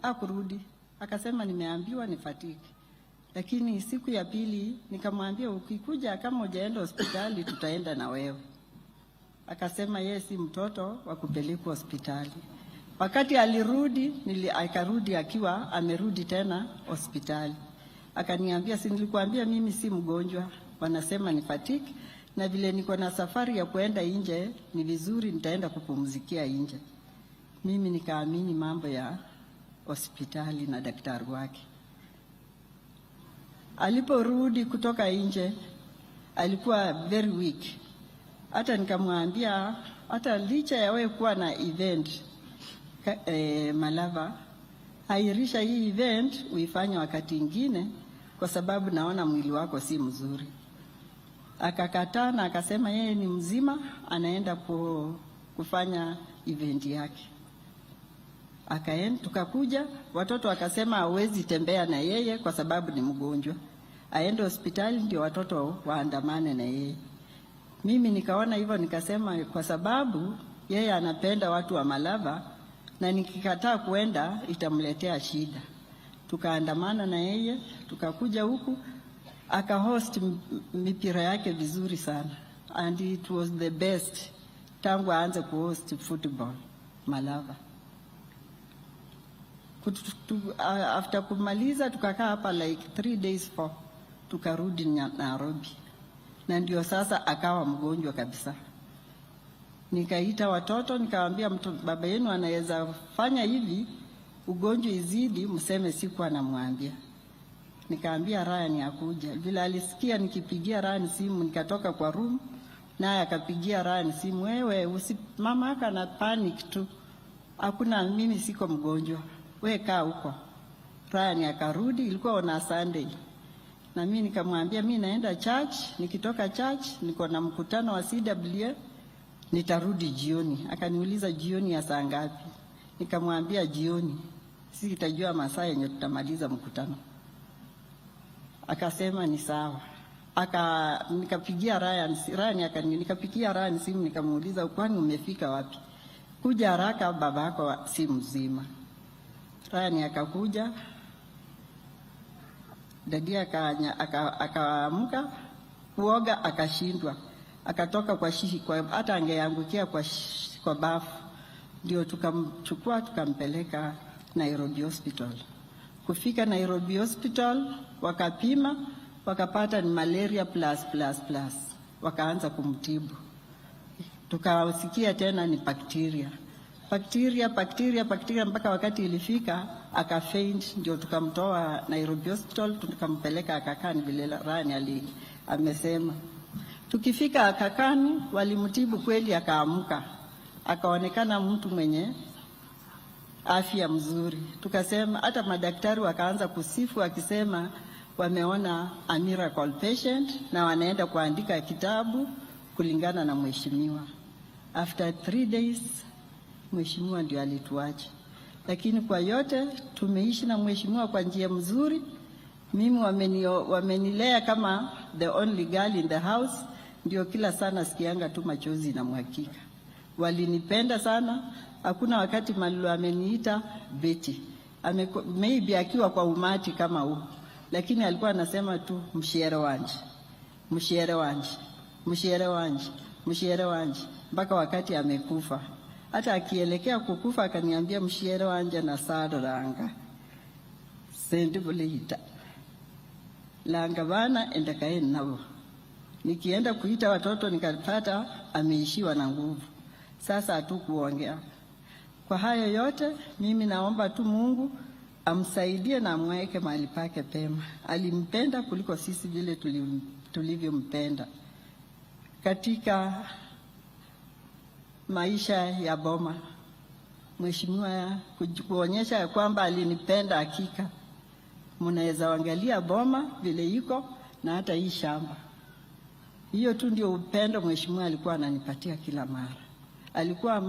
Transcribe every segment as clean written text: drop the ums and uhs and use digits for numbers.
Hakurudi. Akasema nimeambiwa ni fatigue. Lakini siku ya pili nikamwambia ukikuja kama hujaenda hospitali tutaenda na wewe. Akasema yeye si mtoto wa kupelekwa hospitali. Wakati alirudi, akarudi akiwa amerudi tena hospitali. Akaniambia si nilikwambia mimi si mgonjwa, wanasema ni fatigue na vile niko na safari ya kuenda nje ni vizuri nitaenda kupumzikia nje. Mimi nikaamini mambo ya hospitali na daktari wake. Aliporudi kutoka nje alikuwa very weak. Hata nikamwambia hata licha ya wewe kuwa na event Malava, hairisha hii event uifanye wakati ingine kwa sababu naona mwili wako si mzuri. Akakataa na akasema yeye ni mzima, anaenda kufanya event yake. Akaenda, tukakuja, watoto wakasema hawezi tembea na yeye kwa sababu ni mgonjwa. Aende hospitali ndio watoto waandamane na yeye. Mimi nikaona hivyo, nikasema kwa sababu yeye anapenda watu wa Malava na nikikataa kuenda itamletea shida. Tukaandamana na yeye, tukakuja huku, akahost mipira yake vizuri sana. And it was the best tangu aanze kuhost football Malava. After kumaliza tukakaa hapa like 3 days for tukarudi Nairobi. Na ndio sasa akawa mgonjwa kabisa. Nikaita watoto nikamwambia baba yenu anaweza fanya hivi ugonjwa izidi mseme siku anamwambia. Nikaambia Ryan akuja. Bila alisikia nikipigia Ryan simu nikatoka kwa room naye akapigia Ryan simu, wewe mama haka na panic tu. Hakuna, mimi siko mgonjwa. Wewe kaa huko. Ryan akarudi, ilikuwa on Sunday. Na mimi nikamwambia mimi naenda church, nikitoka church niko na mkutano wa CWA, nitarudi jioni. Akaniuliza jioni ya saa ngapi? Nikamwambia jioni. Sitajua masaa yenye tutamaliza mkutano. Akasema ni sawa. Nikapigia nikapigia Ryan simu nikamuuliza kwani umefika wapi? Kuja haraka babako si mzima. Ryan akakuja. Dadi akaamka kuoga akashindwa. Akatoka kwa hata angeangukia kwa bafu. Ndio tukamchukua tukampeleka Nairobi Hospital. Kufika Nairobi Hospital wakapima wakapata ni malaria plus. Wakaanza kumtibu. Tukasikia tena ni bacteria mpaka wakati ilifika akafaint, ndio tukamtoa Nairobi Hospital tukampeleka Aga Khan vile Ryan amesema. Tukifika Aga Khan walimtibu kweli, akaamka akaonekana mtu mwenye afya mzuri. Tukasema hata madaktari wakaanza kusifu akisema wameona a miracle patient na wanaenda kuandika kitabu kulingana na mheshimiwa. After 3 days mheshimiwa ndio alituacha. Lakini kwa yote tumeishi na mheshimiwa kwa njia mzuri. Mimi wamenilea kama the only girl in the house, ndio kila sana sikianga tu machozi na mwakika. Walinipenda sana, hakuna wakati Malulu ameniita Betty. Maybe akiwa kwa umati kama huu, lakini alikuwa anasema tu mshiere wanje mpaka wakati amekufa. Hata akielekea kukufa akaniambia mshiere wanje na sado ranga sendibulita langa bana endakaeni nabo. Nikienda kuita watoto nikapata ameishiwa na nguvu. Sasa hatukuongea. Kwa hayo yote mimi naomba tu Mungu amsaidie na amweke mahali pake pema. Alimpenda kuliko sisi vile tulivyompenda. Katika maisha ya boma, mheshimiwa kuonyesha ya kwamba alinipenda hakika. Mnaweza angalia boma vile iko na hata hii shamba. Hiyo tu ndio upendo mheshimiwa alikuwa ananipatia kila mara. Alikuwa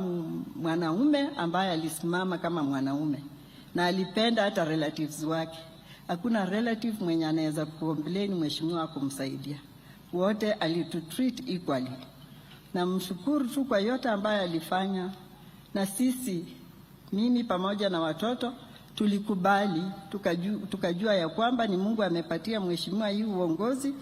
mwanaume ambaye alisimama kama mwanaume na alipenda hata relatives wake. Hakuna relative mwenye anaweza kucomplain mheshimiwa kumsaidia. Wote alitutreat equally. Na mshukuru tu kwa yote ambaye alifanya, na sisi mimi pamoja na watoto tulikubali, tukajua ya kwamba ni Mungu amepatia mheshimiwa hii uongozi,